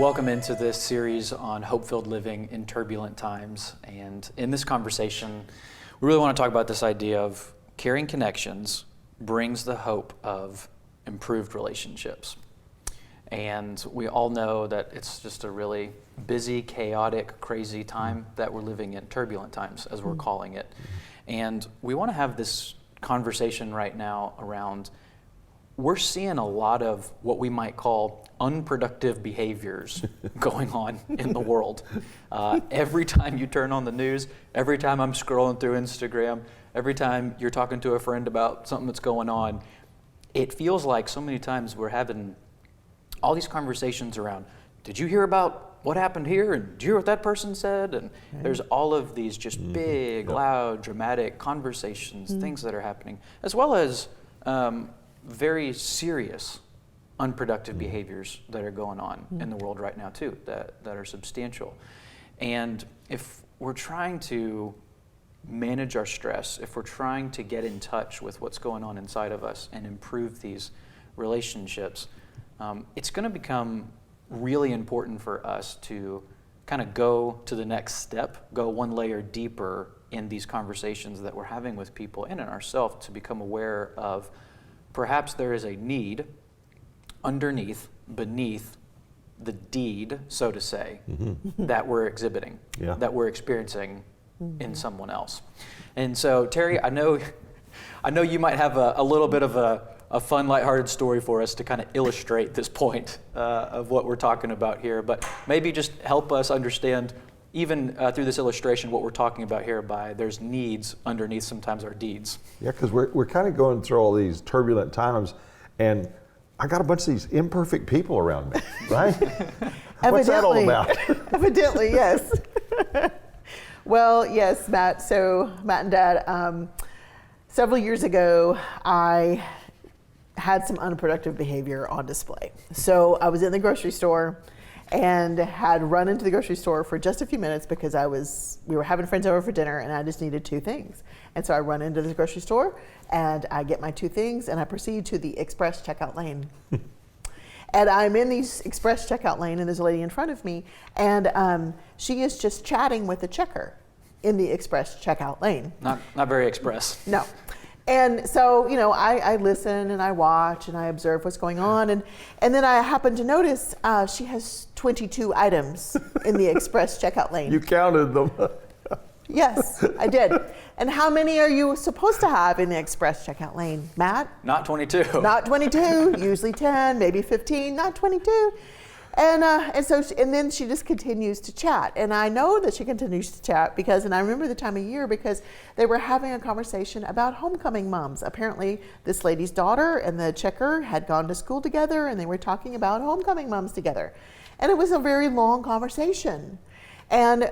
welcome into this series on hope-filled living in turbulent times. And in this conversation, we really want to talk about this idea of caring connections brings the hope of improved relationships. And we all know that it's just a really busy, chaotic, crazy time that we're living in, turbulent times, as we're calling it. And we want to have this conversation right now around, we're seeing a lot of what we might call unproductive behaviors going on in the world. Every time you turn on the news, every time I'm scrolling through Instagram, every time you're talking to a friend about something that's going on, it feels like so many times we're having all these conversations around, did you hear about what happened here? And did you hear what that person said? And there's all of these just big, loud, dramatic conversations, things that are happening, as well as very serious, unproductive behaviors that are going on in the world right now too, that are substantial. And if we're trying to manage our stress, if we're trying to get in touch with what's going on inside of us and improve these relationships, it's going to become really important for us to kind of go to the next step, go one layer deeper in these conversations that we're having with people and in ourselves, to become aware of perhaps there is a need beneath the deed, so to say, that we're exhibiting, that we're experiencing in someone else. And so, Terry, I know you might have a little bit of a fun, lighthearted story for us to kind of illustrate this point of what we're talking about here, but maybe just help us understand, even through this illustration, what we're talking about here by there's needs underneath sometimes our deeds. Yeah, because we're kind of going through all these turbulent times, and I got a bunch of these imperfect people around me, right? What's that all about? Evidently, yes. Well, yes, Matt. So, Matt and Dad, several years ago, I had some unproductive behavior on display. So I was in the grocery store and had run into the grocery store for just a few minutes because we were having friends over for dinner and I just needed two things. And so I run into the grocery store and I get my two things and I proceed to the express checkout lane. And I'm in the express checkout lane and there's a lady in front of me and she is just chatting with the checker in the express checkout lane. Not very express. No. And so, I listen and I watch and I observe what's going on. And then I happen to notice she has 22 items in the express checkout lane. You counted them. Yes, I did. And how many are you supposed to have in the express checkout lane, Matt? Not 22. Not 22, usually 10, maybe 15, not 22. And then she just continues to chat. And I know that she continues to chat and I remember the time of year because they were having a conversation about homecoming moms. Apparently this lady's daughter and the checker had gone to school together and they were talking about homecoming moms together. And it was a very long conversation. And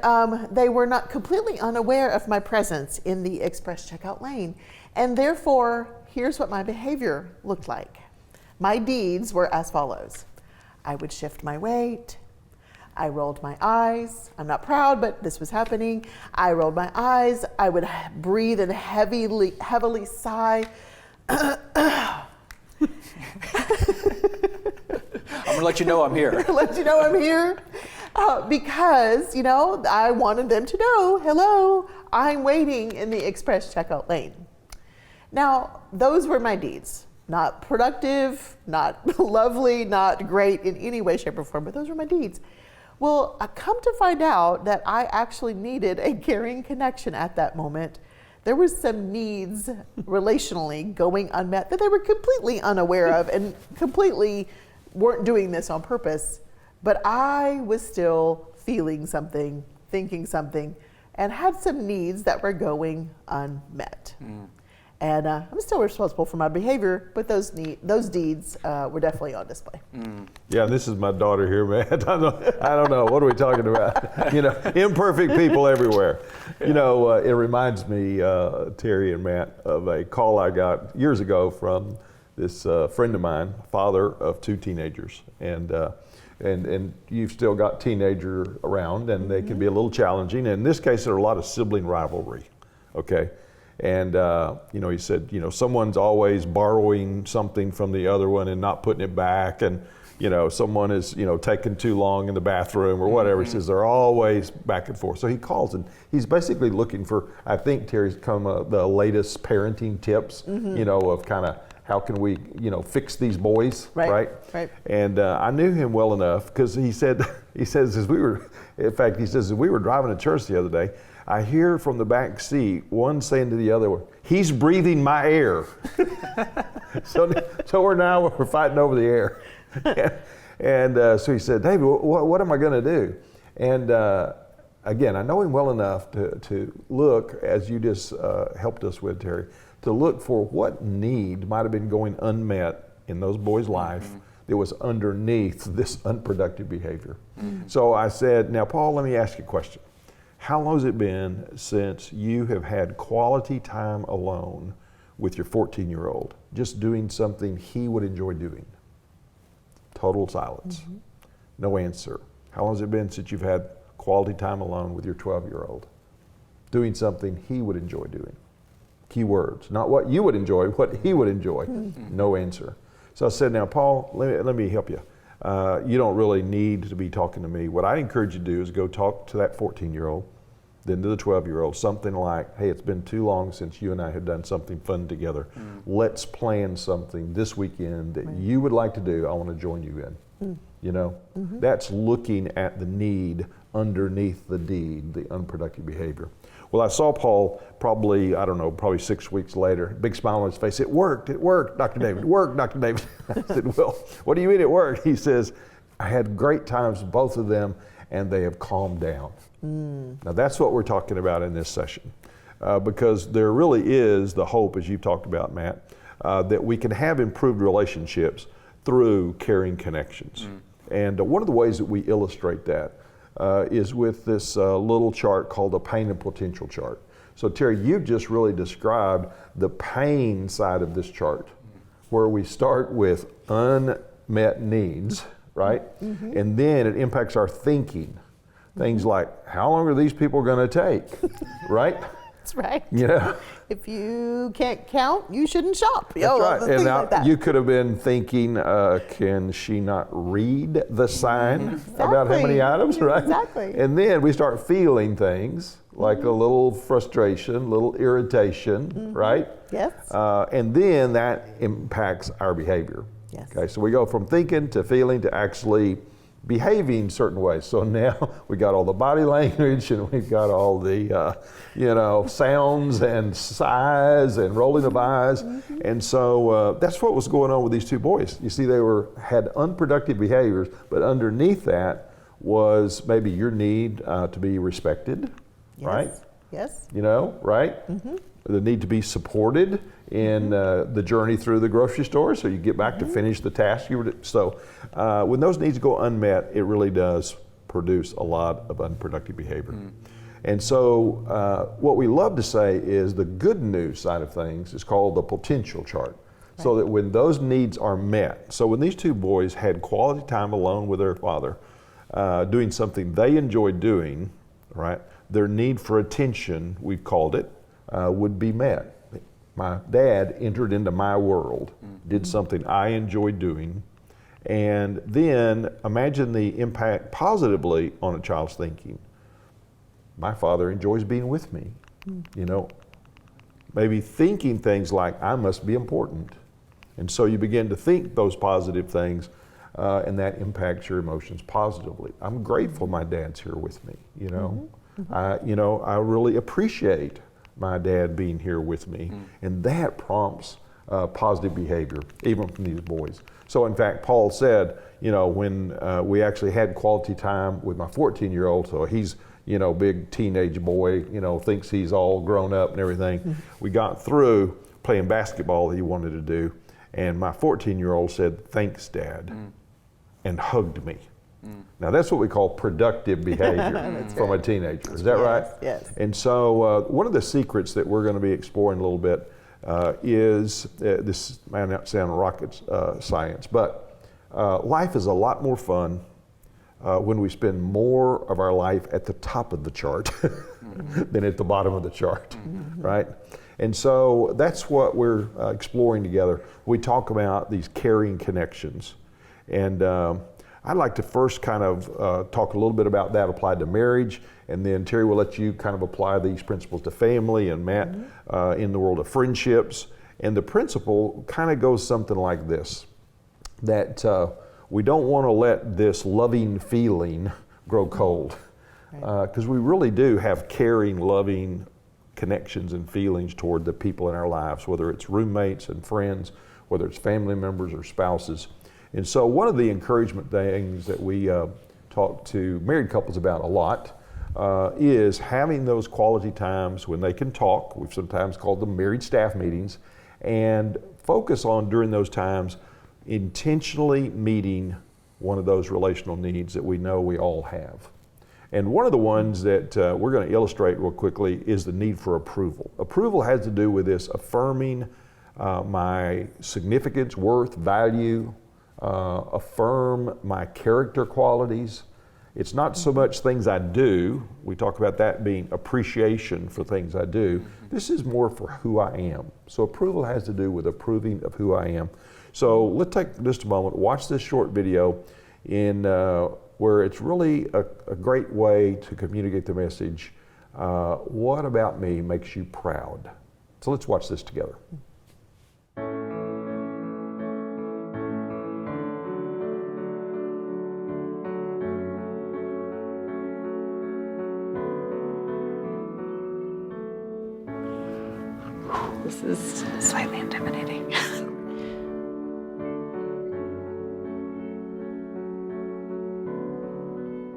they were not completely unaware of my presence in the express checkout lane. And therefore, here's what my behavior looked like. My deeds were as follows. I would shift my weight. I rolled my eyes. I'm not proud, but this was happening. I rolled my eyes. I would breathe and heavily sigh. I'm gonna let you know I'm here. Let you know I'm here. Because, I wanted them to know, hello, I'm waiting in the express checkout lane. Now, those were my deeds. Not productive, not lovely, not great in any way, shape, or form, but those were my deeds. Well, I come to find out that I actually needed a caring connection at that moment. There was some needs relationally going unmet that they were completely unaware of and completely weren't doing this on purpose. But I was still feeling something, thinking something, and had some needs that were going unmet. And I'm still responsible for my behavior, but those deeds were definitely on display. Yeah, this is my daughter here, man. I don't know. What are we talking about? Imperfect people everywhere. Yeah. It reminds me, Terry and Matt, of a call I got years ago from this friend of mine, father of two teenagers, and you've still got teenager around, and they can be a little challenging. And in this case, there are a lot of sibling rivalry. Okay. And, he said, someone's always borrowing something from the other one and not putting it back. And someone is, taking too long in the bathroom or whatever. He says they're always back and forth. So he calls and he's basically looking for, I think Terry's come the latest parenting tips, of kind of how can we, fix these boys, right? And I knew him well enough because he says, as we were driving to church the other day, I hear from the back seat one saying to the other, he's breathing my air. So we're fighting over the air. And so he said, David, what am I going to do? And again, I know him well enough to look, as you just helped us with, Terry, to look for what need might have been going unmet in those boys' life that was underneath this unproductive behavior. So I said, now, Paul, let me ask you a question. How long has it been since you have had quality time alone with your 14-year-old, just doing something he would enjoy doing? Total silence. No answer. How long has it been since you've had quality time alone with your 12-year-old, doing something he would enjoy doing? Key words, not what you would enjoy, what he would enjoy. No answer. So I said, now, Paul, let me help you. You don't really need to be talking to me. What I encourage you to do is go talk to that 14-year-old, then to the 12-year-old, something like, hey, it's been too long since you and I have done something fun together. Let's plan something this weekend that you would like to do. I want to join you in. That's looking at the need underneath the deed, the unproductive behavior. Well, I saw Paul probably 6 weeks later, big smile on his face. It worked, Dr. David, it worked, Dr. David. I said, well, what do you mean it worked? He says, I had great times with both of them and they have calmed down. Now that's what we're talking about in this session, because there really is the hope, as you've talked about, Matt, that we can have improved relationships through caring connections. And one of the ways that we illustrate that is with this little chart called the pain and potential chart. So Terry, you've just really described the pain side of this chart, where we start with unmet needs, right? And then it impacts our thinking. Things like, how long are these people going to take, right? That's right. Yeah. If you can't count, you shouldn't shop. That's right. And now like that. you could have been thinking, can she not read the sign about how many items, right? Exactly. And then we start feeling things like a little frustration, a little irritation, right? Yes. And then that impacts our behavior. Yes. Okay, so we go from thinking to feeling to actually behaving certain ways. So now we got all the body language and we've got all the, sounds and sighs and rolling of eyes. And so that's what was going on with these two boys. You see, they had unproductive behaviors, but underneath that was maybe your need to be respected, right? Yes. Right? The need to be supported in the journey through the grocery store, so you get back to finish the task you were. So when those needs go unmet, it really does produce a lot of unproductive behavior. And so what we love to say is the good news side of things is called the potential chart. So that when those needs are met, so when these two boys had quality time alone with their father, doing something they enjoyed doing, right? Their need for attention, we've called it, would be met. My dad entered into my world, did something I enjoyed doing, and then imagine the impact positively on a child's thinking. My father enjoys being with me, maybe thinking things like, I must be important. And so you begin to think those positive things, and that impacts your emotions positively. I'm grateful my dad's here with me, I really appreciate my dad being here with me, and that prompts positive behavior, even from these boys. So in fact, Paul said, when we actually had quality time with my 14-year-old, so he's, big teenage boy, thinks he's all grown up and everything. We got through playing basketball that he wanted to do, and my 14-year-old said, thanks, Dad, and hugged me. Now that's what we call productive behavior from a teenager. Is that right? Yes. And so one of the secrets that we're going to be exploring a little bit is, this might not sound rocket science, but life is a lot more fun when we spend more of our life at the top of the chart than at the bottom of the chart, right? And so that's what we're exploring together. We talk about these caring connections. And I'd like to first kind of talk a little bit about that applied to marriage, and then Terry will let you kind of apply these principles to family, and Matt in the world of friendships. And the principle kind of goes something like this, that we don't want to let this loving feeling grow cold, because we really do have caring, loving connections and feelings toward the people in our lives, whether it's roommates and friends, whether it's family members or spouses. And so one of the encouragement things that we talk to married couples about a lot is having those quality times when they can talk. We've sometimes called them married staff meetings, and focus on during those times intentionally meeting one of those relational needs that we know we all have. And one of the ones that we're going to illustrate real quickly is the need for approval. Approval has to do with this affirming my significance, worth, value, affirm my character qualities. It's not so much things I do. We talk about that being appreciation for things I do. This is more for who I am. So approval has to do with approving of who I am. So let's take just a moment, watch this short video in where it's really a great way to communicate the message, what about me makes you proud? So let's watch this together. This is slightly intimidating.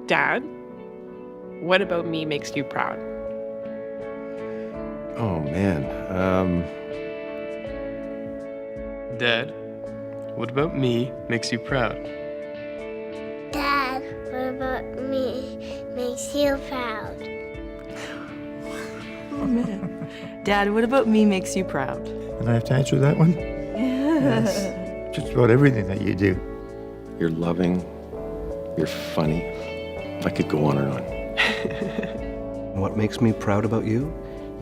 Dad, what about me makes you proud? Oh man. Dad, what about me makes you proud? Dad, what about me makes you proud? Oh man. Dad, what about me makes you proud? And I have to answer that one? Yes. Just about everything that you do. You're loving, you're funny. I could go on and on. What makes me proud about you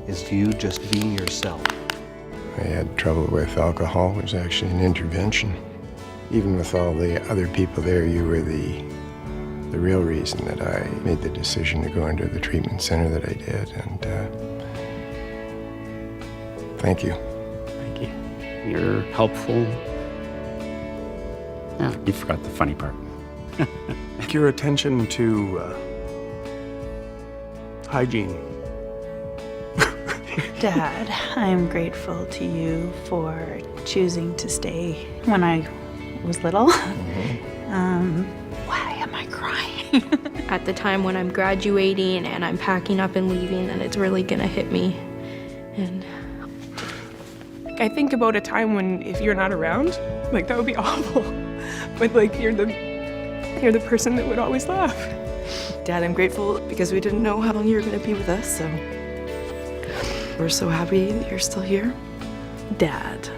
is you just being yourself. I had trouble with alcohol. It was actually an intervention. Even with all the other people there, you were the real reason that I made the decision to go into the treatment center that I did. And thank you. Thank you. You're helpful. Yeah, you forgot the funny part. Your attention to hygiene. Dad, I'm grateful to you for choosing to stay when I was little. Why am I crying? At the time when I'm graduating and I'm packing up and leaving, then it's really gonna hit me. And I think about a time when if you're not around, like that would be awful. But like you're the person that would always laugh. Dad, I'm grateful because we didn't know how long you were going to be with us, so we're so happy that you're still here. Dad,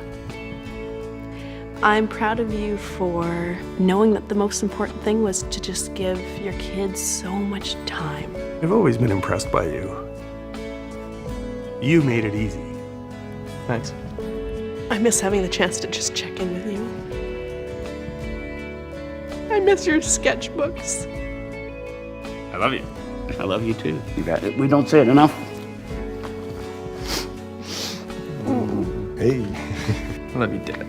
I'm proud of you for knowing that the most important thing was to just give your kids so much time. I've always been impressed by you. You made it easy. Thanks. I miss having the chance to just check in with you. I miss your sketchbooks. I love you. I love you too. We don't say it enough. Hey. I love you, Dad.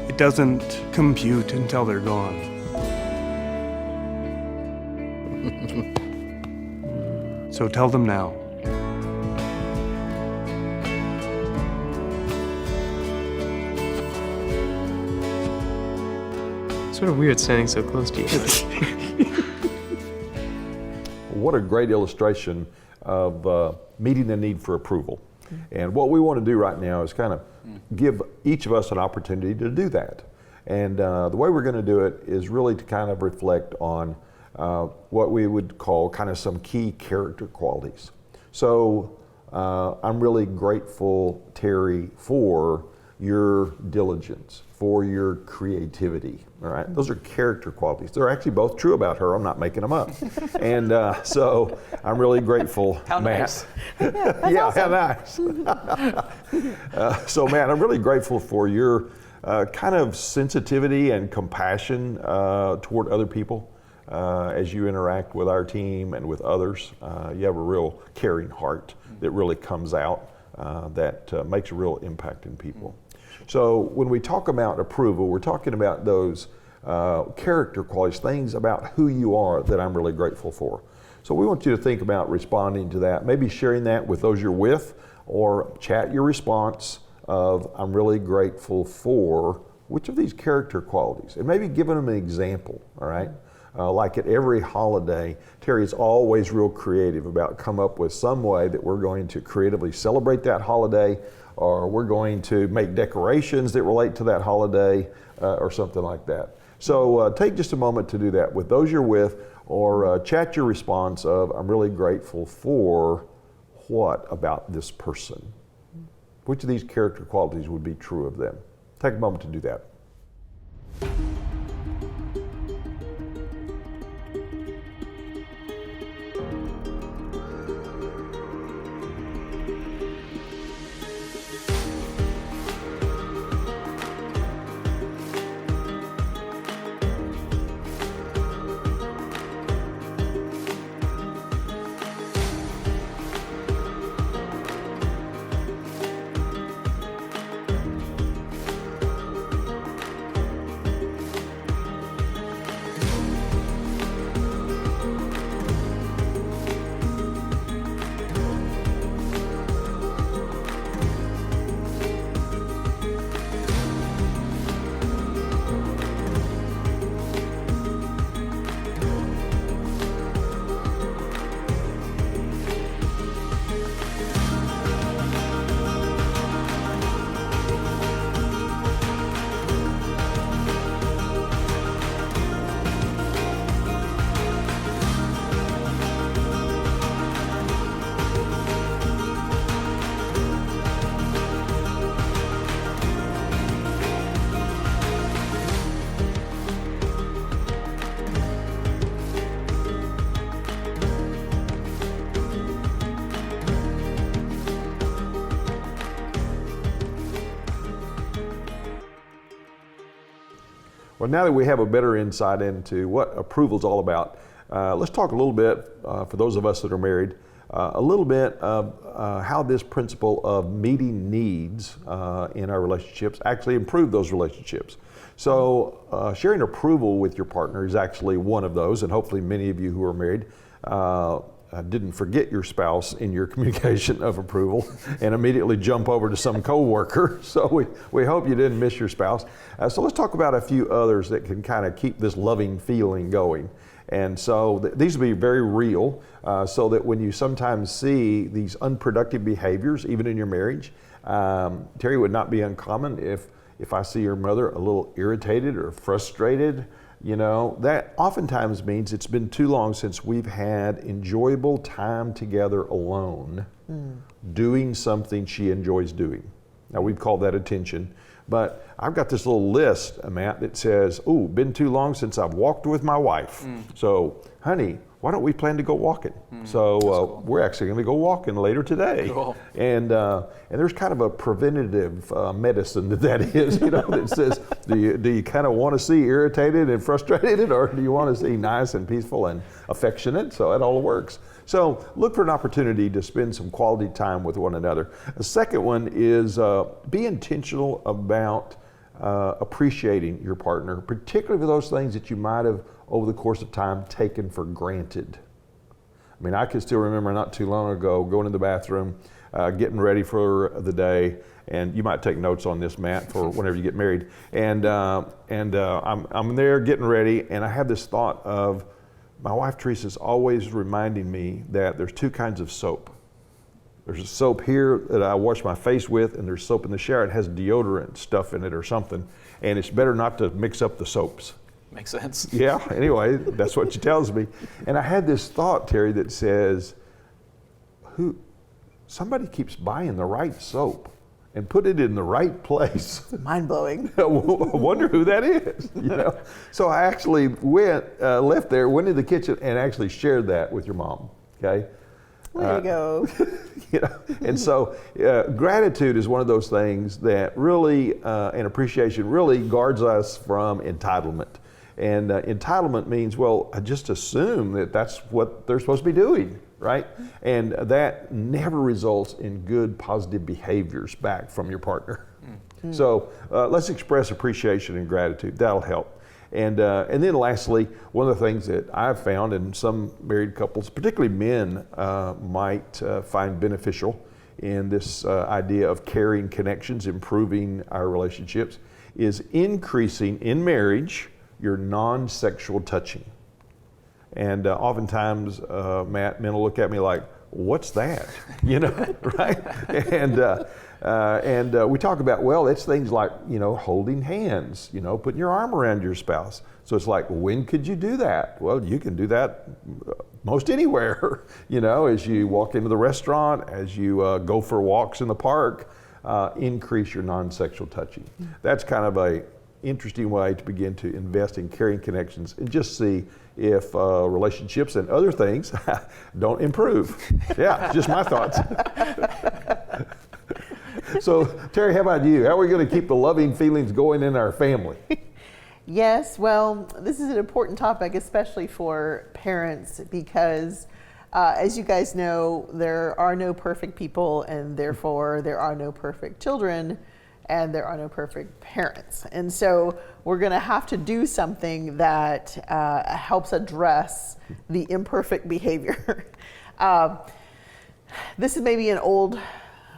It doesn't compute until they're gone. So tell them now. Sort of weird standing so close to you. What a great illustration of meeting the need for approval. And what we want to do right now is kind of give each of us an opportunity to do that. And the way we're going to do it is really to kind of reflect on what we would call kind of some key character qualities. So I'm really grateful, Terry, for your diligence, for your creativity. All right, those are character qualities. They're actually both true about her. I'm not making them up. And so I'm really grateful, How Matt. nice. Yeah, how nice. So Matt, I'm really grateful for your kind of sensitivity and compassion toward other people as you interact with our team and with others. You have a real caring heart that really comes out that makes a real impact in people. So when we talk about approval, we're talking about those character qualities, things about who you are that I'm really grateful for. So we want you to think about responding to that, maybe sharing that with those you're with, or chat your response of, I'm really grateful for which of these character qualities, and maybe giving them an example, all right? Like at every holiday, Terry is always real creative about come up with some way that we're going to creatively celebrate that holiday, or we're going to make decorations that relate to that holiday, or something like that. So take just a moment to do that with those you're with, or chat your response of, I'm really grateful for what about this person? Which of these character qualities would be true of them? Take a moment to do that. Well, now that we have a better insight into what approval is all about, let's talk a little bit, for those of us that are married, a little bit of how this principle of meeting needs in our relationships actually improve those relationships. So sharing approval with your partner is actually one of those, and hopefully many of you who are married didn't forget your spouse in your communication of approval and immediately jump over to some coworker. So we hope you didn't miss your spouse. So let's talk about a few others that can kind of keep this loving feeling going. And so these will be very real, so that when you sometimes see these unproductive behaviors, even in your marriage, Terry, would not be uncommon if I see your mother a little irritated or frustrated. You know, that oftentimes means it's been too long since we've had enjoyable time together alone, doing something she enjoys doing. Now, we've called that attention, but I've got this little list, Matt, that says, ooh, been too long since I've walked with my wife. So, honey, why don't we plan to go walking? So cool. We're actually going to go walking later today. Cool. And there's kind of a preventative medicine that is, you know, that says, do you kind of want to see irritated and frustrated, or do you want to see nice and peaceful and affectionate? So it all works. So look for an opportunity to spend some quality time with one another. The second one is be intentional about appreciating your partner, particularly for those things that you might have over the course of time taken for granted. I mean, I can still remember not too long ago going in the bathroom, getting ready for the day, and you might take notes on this, Matt, for whenever you get married. And I'm there getting ready, and I have this thought of my wife Teresa's always reminding me that there's two kinds of soap. There's a soap here that I wash my face with, and there's soap in the shower. It has deodorant stuff in it or something, and it's better not to mix up the soaps. Makes sense. Yeah, anyway, that's what she tells me. And I had this thought, Terry, that says, somebody keeps buying the right soap and put it in the right place. Mind-blowing. I wonder who that is, you know? So I actually left there, went to the kitchen, and actually shared that with your mom, okay? Way to go. you know. And so gratitude is one of those things that really, and appreciation really guards us from entitlement. And entitlement means, well, I just assume that that's what they're supposed to be doing, right? And that never results in good, positive behaviors back from your partner. So let's express appreciation and gratitude. That'll help. And then lastly, one of the things that I've found, and some married couples, particularly men, might find beneficial in this idea of caring connections, improving our relationships, is increasing in marriage your non-sexual touching. And oftentimes, Matt, men will look at me like, what's that? You know, right? And we talk about, well, it's things like, you know, holding hands, you know, putting your arm around your spouse. So it's like, when could you do that? Well, you can do that most anywhere, you know, as you walk into the restaurant, as you go for walks in the park, increase your non-sexual touching. That's kind of a interesting way to begin to invest in caring connections and just see if relationships and other things don't improve. Yeah, just my thoughts. So, Terry, how about you? How are we going to keep the loving feelings going in our family? Yes, well, this is an important topic, especially for parents, because as you guys know, there are no perfect people, and therefore there are no perfect children, and there are no perfect parents. And so we're going to have to do something that helps address the imperfect behavior. This is maybe an old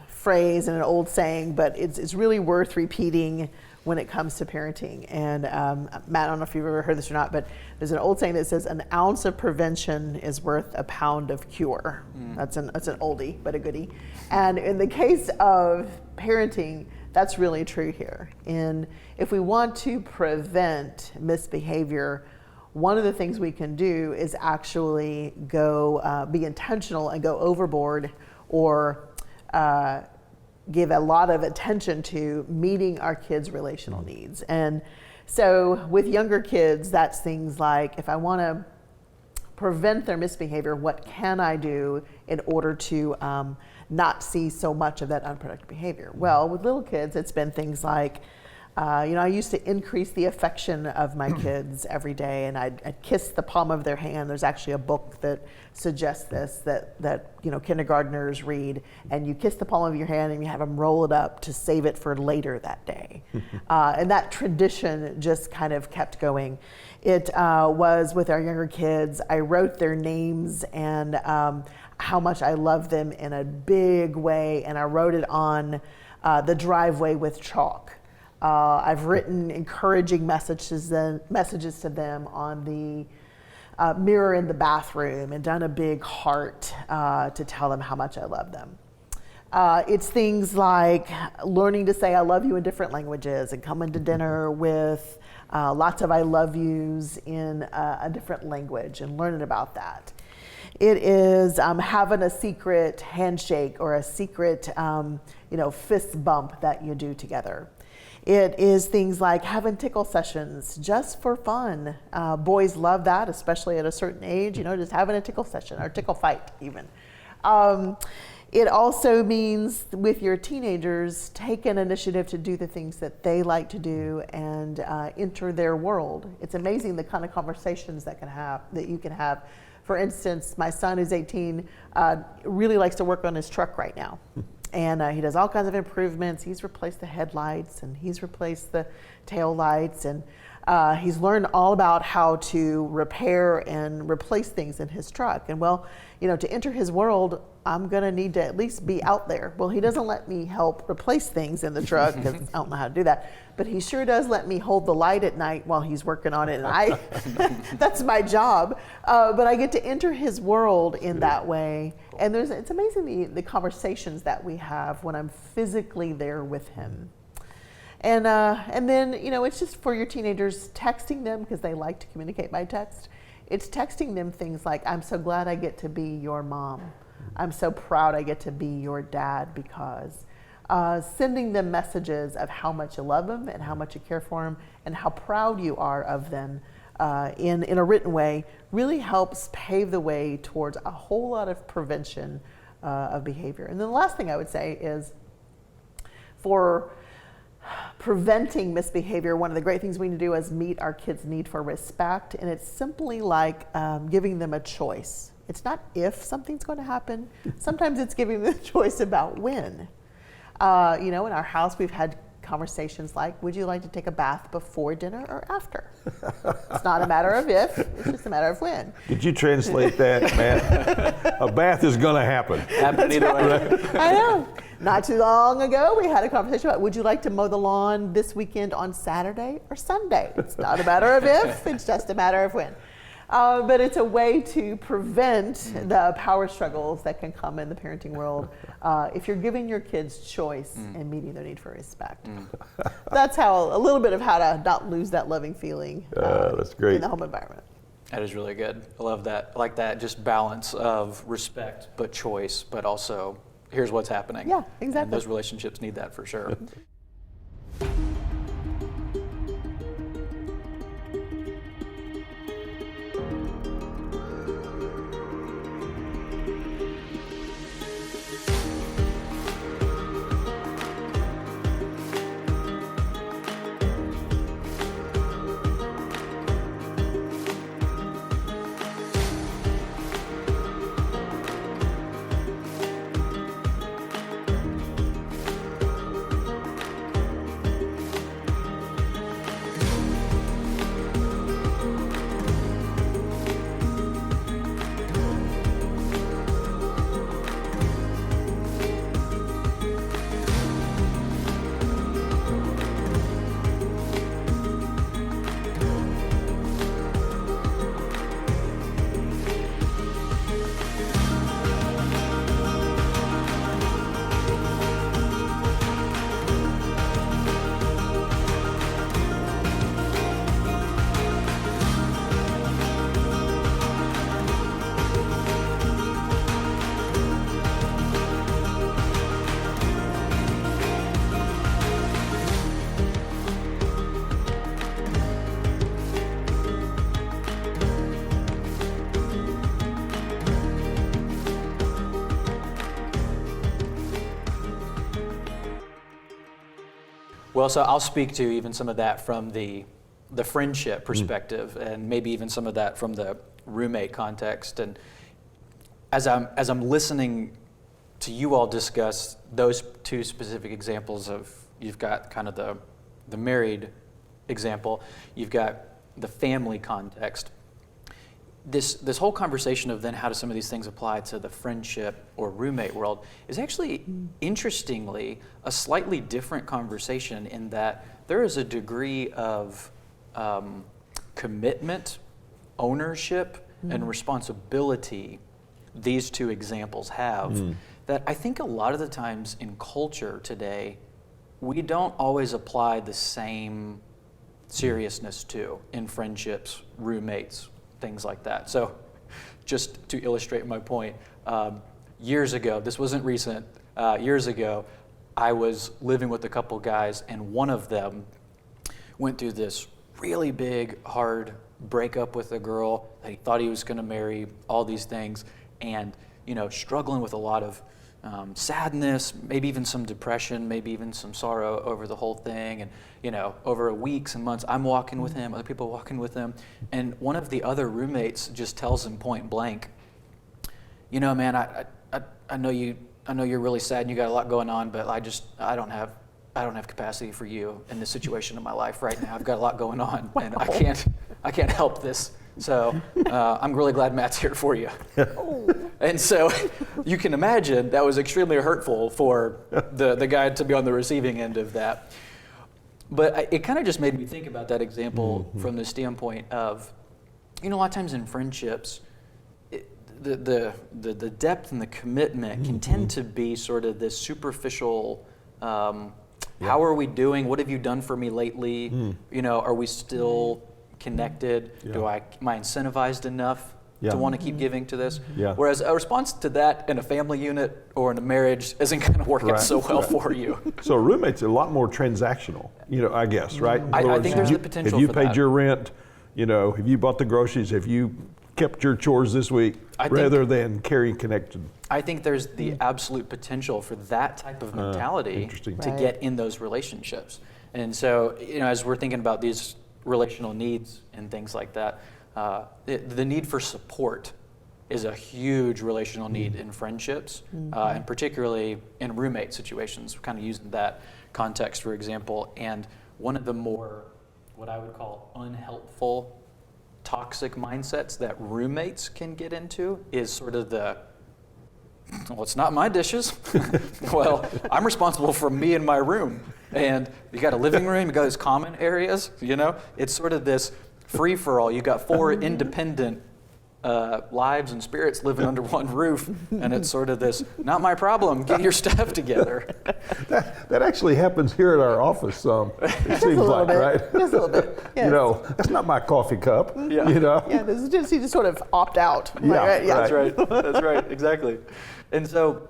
phrase and an old saying, but it's really worth repeating when it comes to parenting. And Matt, I don't know if you've ever heard this or not, but there's an old saying that says an ounce of prevention is worth a pound of cure. That's an oldie, but a goodie. And in the case of parenting, that's really true here. And if we want to prevent misbehavior, one of the things we can do is actually go be intentional and go overboard, or give a lot of attention to meeting our kids' relational needs. And so with younger kids, that's things like, if I want to prevent their misbehavior, what can I do in order to not see so much of that unproductive behavior? Well, with little kids, it's been things like, I used to increase the affection of my kids every day, and I'd kiss the palm of their hand. There's actually a book that suggests this, that kindergartners read, and you kiss the palm of your hand and you have them roll it up to save it for later that day. And that tradition just kind of kept going. It was with our younger kids. I wrote their names and how much I love them in a big way, and I wrote it on the driveway with chalk. I've written encouraging messages to them on the mirror in the bathroom, and done a big heart to tell them how much I love them. It's things like learning to say I love you in different languages, and coming to dinner with lots of I love yous in a different language, and learning about that. It is having a secret handshake or a secret fist bump that you do together. It is things like having tickle sessions just for fun. Boys love that, especially at a certain age, just having a tickle session or tickle fight even. It also means with your teenagers, take an initiative to do the things that they like to do and enter their world. It's amazing the kind of conversations that you can have. For instance, my son who's 18 really likes to work on his truck right now. And he does all kinds of improvements. He's replaced the headlights, and he's replaced the tail lights, and he's learned all about how to repair and replace things in his truck. And to enter his world, I'm gonna need to at least be out there. Well, he doesn't let me help replace things in the truck because I don't know how to do that. But he sure does let me hold the light at night while he's working on it, and that's my job. But I get to enter his world in that way. And it's amazing the conversations that we have when I'm physically there with him. And then, it's just for your teenagers, texting them, because they like to communicate by text. It's texting them things like, I'm so glad I get to be your mom. I'm so proud I get to be your dad, because sending them messages of how much you love them and how much you care for them and how proud you are of them in a written way really helps pave the way towards a whole lot of prevention of behavior. And then the last thing I would say is, for preventing misbehavior, one of the great things we need to do is meet our kids' need for respect, and it's simply like giving them a choice. It's not if something's going to happen. Sometimes it's giving them a choice about when. In our house, we've had conversations like, would you like to take a bath before dinner or after? It's not a matter of if, it's just a matter of when. Did you translate that, man? A bath is going to happen. Happen either way. I know. Not too long ago, we had a conversation about, would you like to mow the lawn this weekend on Saturday or Sunday? It's not a matter of if, it's just a matter of when. But it's a way to prevent the power struggles that can come in the parenting world if you're giving your kids choice and meeting their need for respect. That's how a little bit of how to not lose that loving feeling that's great. in the home environment. That is really good. I love that. I like that just balance of respect, but choice, but also here's what's happening. Yeah, exactly. And those relationships need that for sure. Well, so I'll speak to even some of that from the friendship perspective, and maybe even some of that from the roommate context. And as I'm listening to you all discuss those two specific examples of, you've got kind of the married example, you've got the family context. This whole conversation of then how do some of these things apply to the friendship or roommate world is actually, interestingly, a slightly different conversation in that there is a degree of commitment, ownership, and responsibility these two examples have that I think a lot of the times in culture today, we don't always apply the same seriousness to in friendships, roommates, things like that. So just to illustrate my point, years ago, this wasn't recent, years ago, I was living with a couple guys, and one of them went through this really big, hard breakup with a girl that he thought he was gonna marry, all these things, and struggling with a lot of sadness, maybe even some depression, maybe even some sorrow over the whole thing. And over weeks and months, I'm walking with him, other people walking with him, and one of the other roommates just tells him point blank, man, I know you're really sad and you got a lot going on, but I don't have capacity for you in this situation in my life right now. I've got a lot going on, and I can't help this. So I'm really glad Matt's here for you. And so you can imagine that was extremely hurtful for the guy to be on the receiving end of that. But it kind of just made me think about that example from the standpoint of, a lot of times in friendships, the depth and the commitment can tend to be sort of this superficial, how are we doing? What have you done for me lately? Are we still connected? Am I incentivized enough to want to keep giving to this? Whereas a response to that in a family unit or in a marriage isn't going to work out so well for you. So roommates are a lot more transactional, I guess, right? I think there's the potential for Have you that. paid your rent? Have you bought the groceries? Have you kept your chores this week rather than carrying connection? I think there's the absolute potential for that type of mentality interesting. to get in those relationships. And so, as we're thinking about these relational needs and things like that, the need for support is a huge relational need in friendships, and particularly in roommate situations. We're kind of using that context, for example. And one of the more, what I would call unhelpful, toxic mindsets that roommates can get into is sort of well, it's not my dishes. Well, I'm responsible for me and my room. And you got a living room, you got these common areas, It's sort of this free-for-all. You got 4 independent lives and spirits living under one roof, and it's sort of this, not my problem, get your stuff together. That actually happens here at our office some, it seems like, right? Just a little bit. Yes. That's not my coffee cup, Yeah, this is just, you just sort of opt out. Yeah, right? Yeah. That's right. That's right. Exactly. And so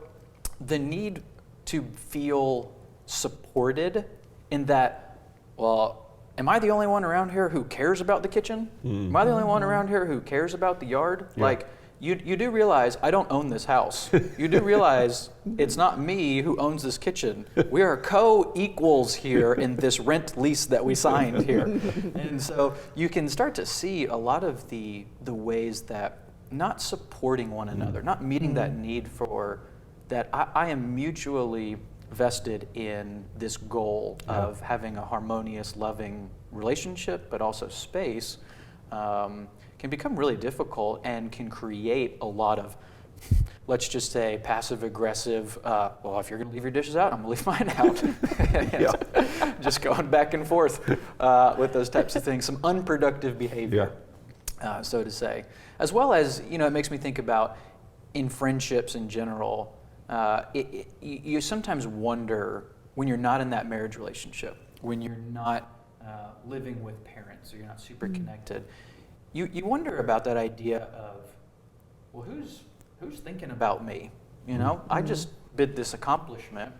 the need to feel supported in that, well, am I the only one around here who cares about the kitchen? Am I the only one around here who cares about the yard? Yeah. Like, you do realize I don't own this house. You do realize it's not me who owns this kitchen. We are co-equals here in this rent lease that we signed here. And so you can start to see a lot of the ways that not supporting one another, not meeting that need for that I am mutually vested in this goal of having a harmonious, loving relationship, but also space, can become really difficult and can create a lot of, let's just say, passive-aggressive, well, if you're going to leave your dishes out, I'm going to leave mine out. Just going back and forth with those types of things, some unproductive behavior, so to say. As well as, it makes me think about in friendships in general, you sometimes wonder when you're not in that marriage relationship, when you're not living with parents, or you're not super connected, you wonder about that idea of, well, who's thinking about me? I just did this accomplishment.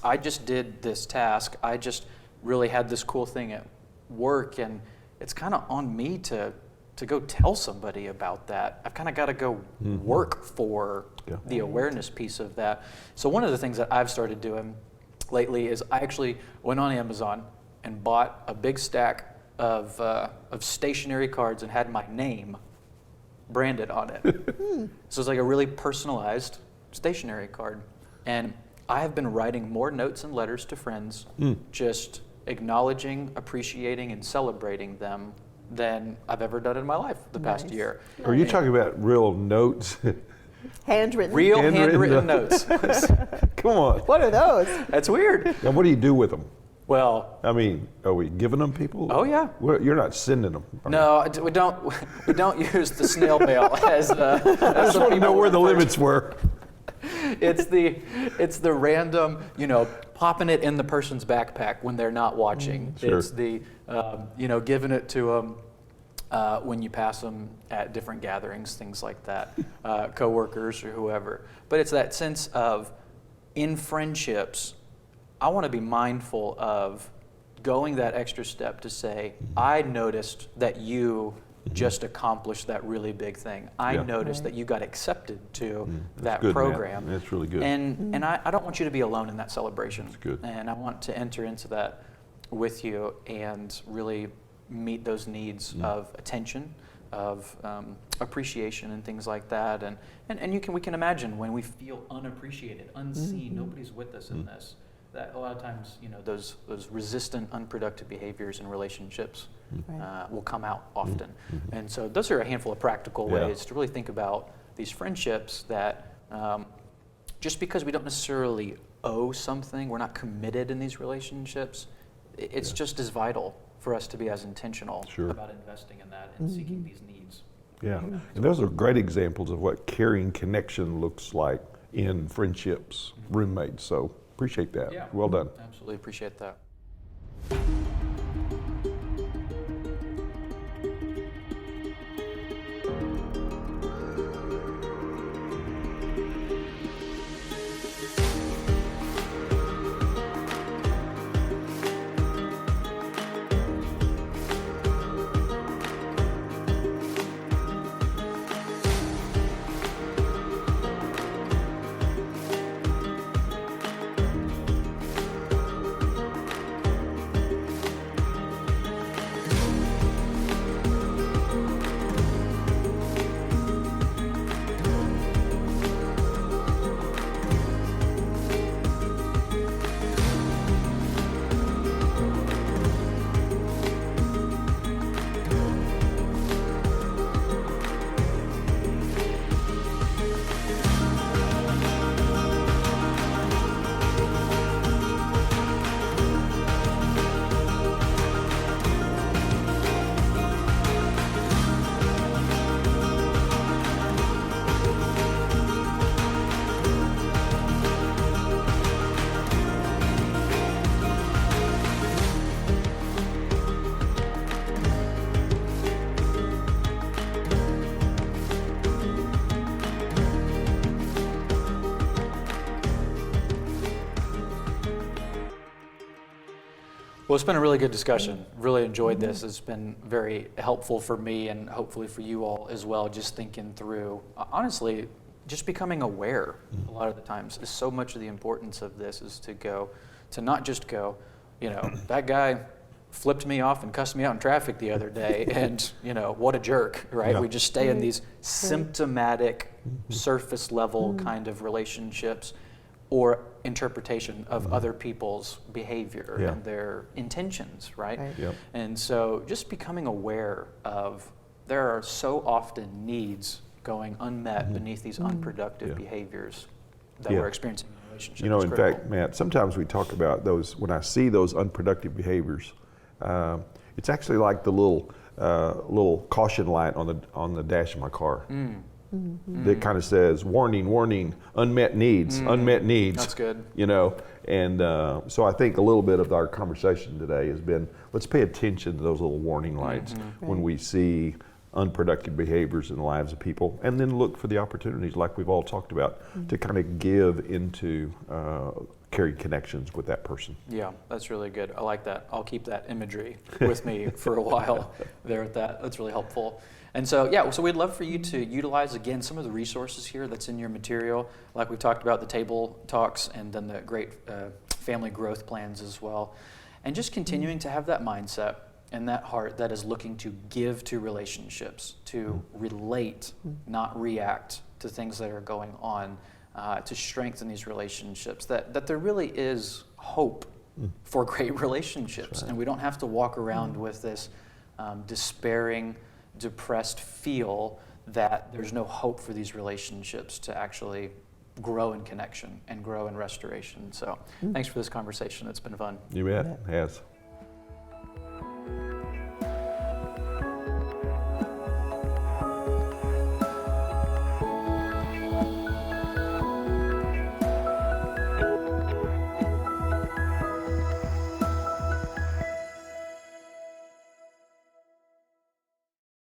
I just did this task. I just really had this cool thing at work, and it's kind of on me to go tell somebody about that. I've kind of got to go work for the awareness piece of that. So one of the things that I've started doing lately is I actually went on Amazon and bought a big stack of stationery cards and had my name branded on it. So it's like a really personalized stationery card. And I have been writing more notes and letters to friends, just acknowledging, appreciating, and celebrating them than I've ever done in my life the past year. Are you talking about real notes? Handwritten. Real handwritten notes. Come on. What are those? That's weird. And what do you do with them? Well, I mean, are we giving them people? Oh yeah. You're not sending them. No, we don't use the snail mail as I just want to know where the limits were. It's the random, popping it in the person's backpack when they're not watching. Sure. It's the, giving it to them when you pass them at different gatherings, things like that, coworkers or whoever. But it's that sense of, in friendships, I want to be mindful of going that extra step to say, I noticed that you just accomplished that really big thing. I noticed that you got accepted to that good, program. Man. That's really good. And I don't want you to be alone in that celebration. That's good. And I want to enter into that with you and really meet those needs of attention, of appreciation and things like that. And we can imagine when we feel unappreciated, unseen, nobody's with us in this, that a lot of times, those resistant, unproductive behaviors in relationships will come out often. And so those are a handful of practical ways to really think about these friendships that just because we don't necessarily owe something, we're not committed in these relationships, it's just as vital for us to be as intentional about investing in that and seeking these needs. Yeah, and those are great examples of what caring connection looks like in friendships, roommates. So appreciate that. Yeah. Well done. Absolutely appreciate that. Well, it's been a really good discussion. Really enjoyed this. It's been very helpful for me and hopefully for you all as well, just thinking through, honestly, just becoming aware a lot of the times is so much of the importance of this is to not just go, you know, that guy flipped me off and cussed me out in traffic the other day and, you know, what a jerk, right? Yeah. We just stay in these symptomatic, surface level kind of relationships or interpretation of other people's behavior Yeah. and their intentions, right? Yep. And so just becoming aware of there are so often needs going unmet beneath these unproductive Yeah. behaviors that Yeah. we're experiencing in relationships. You know, It's in critical. fact, Matt, sometimes we talk about those, when I see those unproductive behaviors, it's actually like the little caution light on the dash of my car. That kind of says, warning, warning, unmet needs, unmet needs. That's good. You know, and so I think a little bit of our conversation today has been, let's pay attention to those little warning lights when we see unproductive behaviors in the lives of people, and then look for the opportunities like we've all talked about to kind of give into carry connections with that person. Yeah, that's really good. I like that. I'll keep that imagery with me for a while there at that. That's really helpful. And so, yeah, so we'd love for you to utilize, again, some of the resources here that's in your material. Like we talked about, the table talks and then the great family growth plans as well. And just continuing to have that mindset and that heart that is looking to give to relationships, to relate, not react to things that are going on, to strengthen these relationships, that there really is hope for great relationships. And we don't have to walk around with this despairing, depressed feel that there's no hope for these relationships to actually grow in connection and grow in restoration. So thanks for this conversation. It's been fun. You bet. It has.